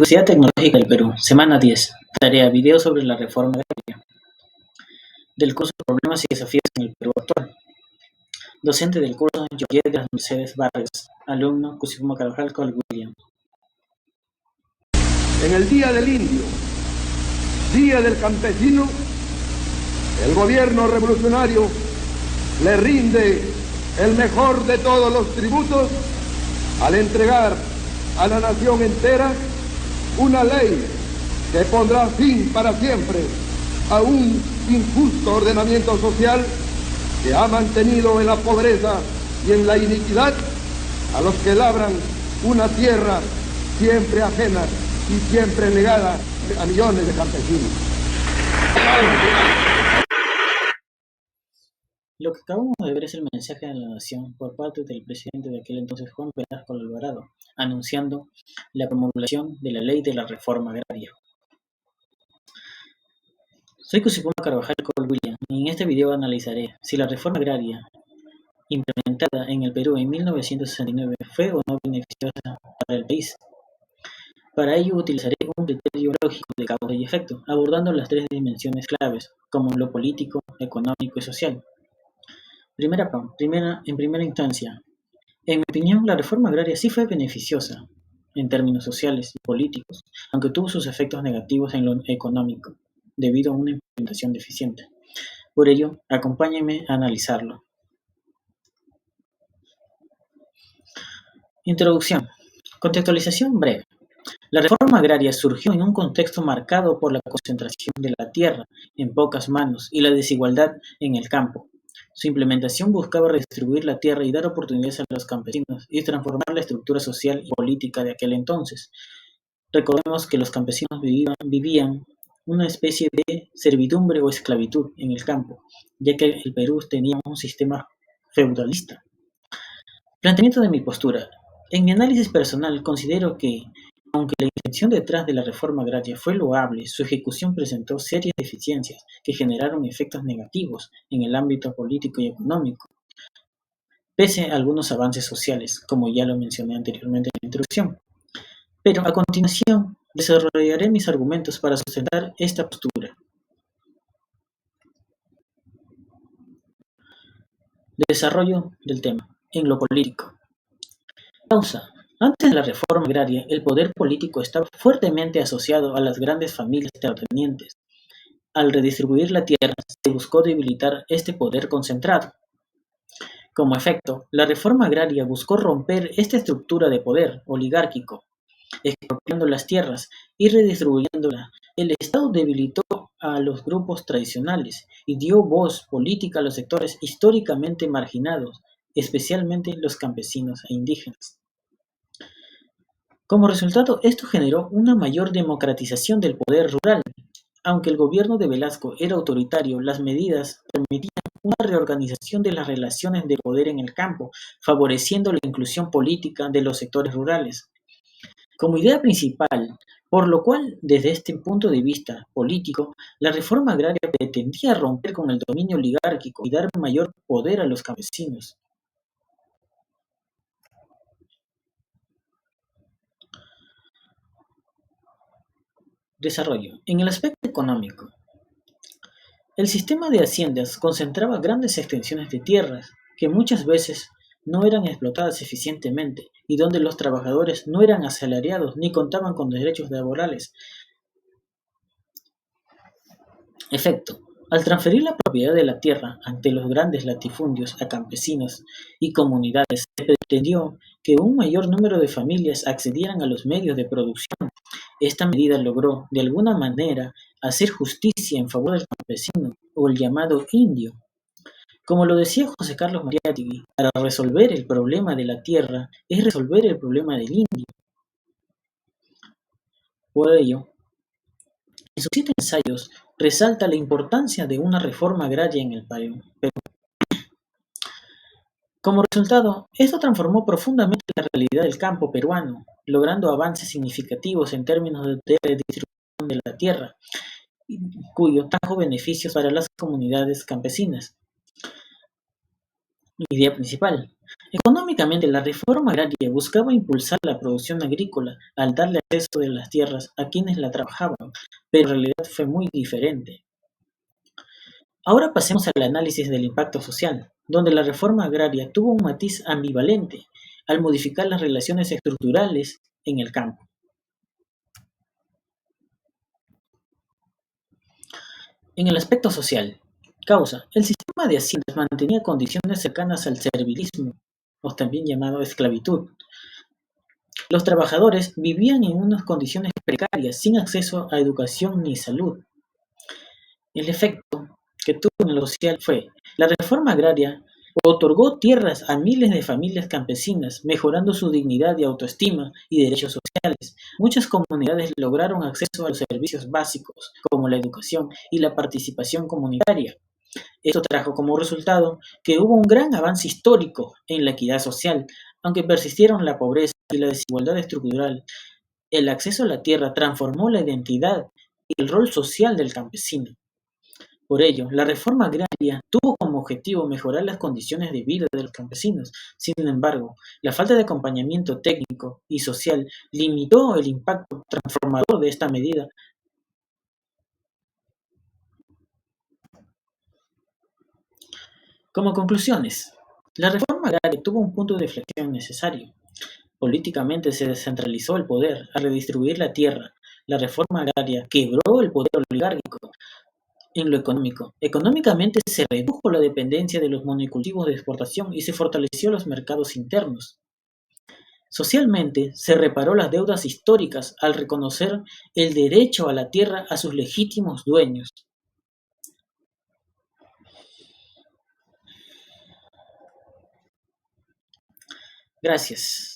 Universidad Tecnológica del Perú, semana 10, tarea, video sobre la reforma agraria, del curso Problemas y desafíos en el Perú actual. Docente del curso, Georgette de las Mercedes Vargas, alumno, Cusipuma Carvajal, Col William. En el Día del Indio, Día del Campesino, el gobierno revolucionario le rinde el mejor de todos los tributos al entregar a la nación entera una ley que pondrá fin para siempre a un injusto ordenamiento social que ha mantenido en la pobreza y en la iniquidad a los que labran una tierra siempre ajena y siempre negada a millones de campesinos. Lo que acabamos de ver es el mensaje de la nación por parte del presidente de aquel entonces, Juan Velasco Alvarado, anunciando la promulgación de la ley de la reforma agraria. Soy Cusipuma Carvajal Col William y en este video analizaré si la reforma agraria implementada en el Perú en 1969 fue o no beneficiosa para el país. Para ello utilizaré un criterio lógico de causa y efecto, abordando las tres dimensiones claves, como lo político, económico y social. En primera instancia, en mi opinión, la reforma agraria sí fue beneficiosa en términos sociales y políticos, aunque tuvo sus efectos negativos en lo económico, debido a una implementación deficiente. Por ello, acompáñenme a analizarlo. Introducción. Contextualización breve. La reforma agraria surgió en un contexto marcado por la concentración de la tierra en pocas manos y la desigualdad en el campo. Su implementación buscaba redistribuir la tierra y dar oportunidades a los campesinos y transformar la estructura social y política de aquel entonces. Recordemos que los campesinos vivían una especie de servidumbre o esclavitud en el campo, ya que el Perú tenía un sistema feudalista. Planteamiento de mi postura. En mi análisis personal considero que, aunque la intención detrás de la reforma agraria fue loable, su ejecución presentó serias deficiencias que generaron efectos negativos en el ámbito político y económico, pese a algunos avances sociales, como ya lo mencioné anteriormente en la introducción. Pero a continuación desarrollaré mis argumentos para sustentar esta postura. Desarrollo del tema. En lo político. Causa. Antes de la reforma agraria, el poder político estaba fuertemente asociado a las grandes familias terratenientes. Al redistribuir la tierra, se buscó debilitar este poder concentrado. Como efecto, la reforma agraria buscó romper esta estructura de poder oligárquico, expropiando las tierras y redistribuyéndolas. El Estado debilitó a los grupos tradicionales y dio voz política a los sectores históricamente marginados, especialmente los campesinos e indígenas. Como resultado, esto generó una mayor democratización del poder rural. Aunque el gobierno de Velasco era autoritario, las medidas permitían una reorganización de las relaciones de poder en el campo, favoreciendo la inclusión política de los sectores rurales. Como idea principal, por lo cual, desde este punto de vista político, la reforma agraria pretendía romper con el dominio oligárquico y dar mayor poder a los campesinos. Desarrollo. En el aspecto económico, el sistema de haciendas concentraba grandes extensiones de tierras que muchas veces no eran explotadas eficientemente y donde los trabajadores no eran asalariados ni contaban con derechos laborales. Efecto. Al transferir la propiedad de la tierra ante los grandes latifundios a campesinos y comunidades, se pretendió que un mayor número de familias accedieran a los medios de producción. Esta medida logró, de alguna manera, hacer justicia en favor del campesino o el llamado indio. Como lo decía José Carlos Mariátegui, para resolver el problema de la tierra es resolver el problema del indio. Por ello, en sus 7 ensayos resalta la importancia de una reforma agraria en el Perú. Como resultado, esto transformó profundamente la realidad del campo peruano, logrando avances significativos en términos de redistribución de la tierra, cuyo trajo beneficios para las comunidades campesinas. Mi idea principal. Económicamente, la reforma agraria buscaba impulsar la producción agrícola al darle acceso de las tierras a quienes la trabajaban, pero en realidad fue muy diferente. Ahora pasemos al análisis del impacto social, donde la reforma agraria tuvo un matiz ambivalente al modificar las relaciones estructurales en el campo. En el aspecto social, causa, el sistema de haciendas mantenía condiciones cercanas al servilismo, o también llamado esclavitud. Los trabajadores vivían en unas condiciones precarias, sin acceso a educación ni salud. El efecto que tuvo en lo social fue: la reforma agraria otorgó tierras a miles de familias campesinas, mejorando su dignidad y autoestima y derechos sociales. Muchas comunidades lograron acceso a los servicios básicos, como la educación y la participación comunitaria. Esto trajo como resultado que hubo un gran avance histórico en la equidad social, aunque persistieron la pobreza y la desigualdad estructural. El acceso a la tierra transformó la identidad y el rol social del campesino. Por ello, la reforma agraria tuvo como objetivo mejorar las condiciones de vida de los campesinos. Sin embargo, la falta de acompañamiento técnico y social limitó el impacto transformador de esta medida. Como conclusiones, la reforma agraria tuvo un punto de inflexión necesario. Políticamente se descentralizó el poder al redistribuir la tierra. La reforma agraria quebró el poder oligárquico. En lo económico, económicamente se redujo la dependencia de los monocultivos de exportación y se fortaleció los mercados internos. Socialmente, se reparó las deudas históricas al reconocer el derecho a la tierra a sus legítimos dueños. Gracias.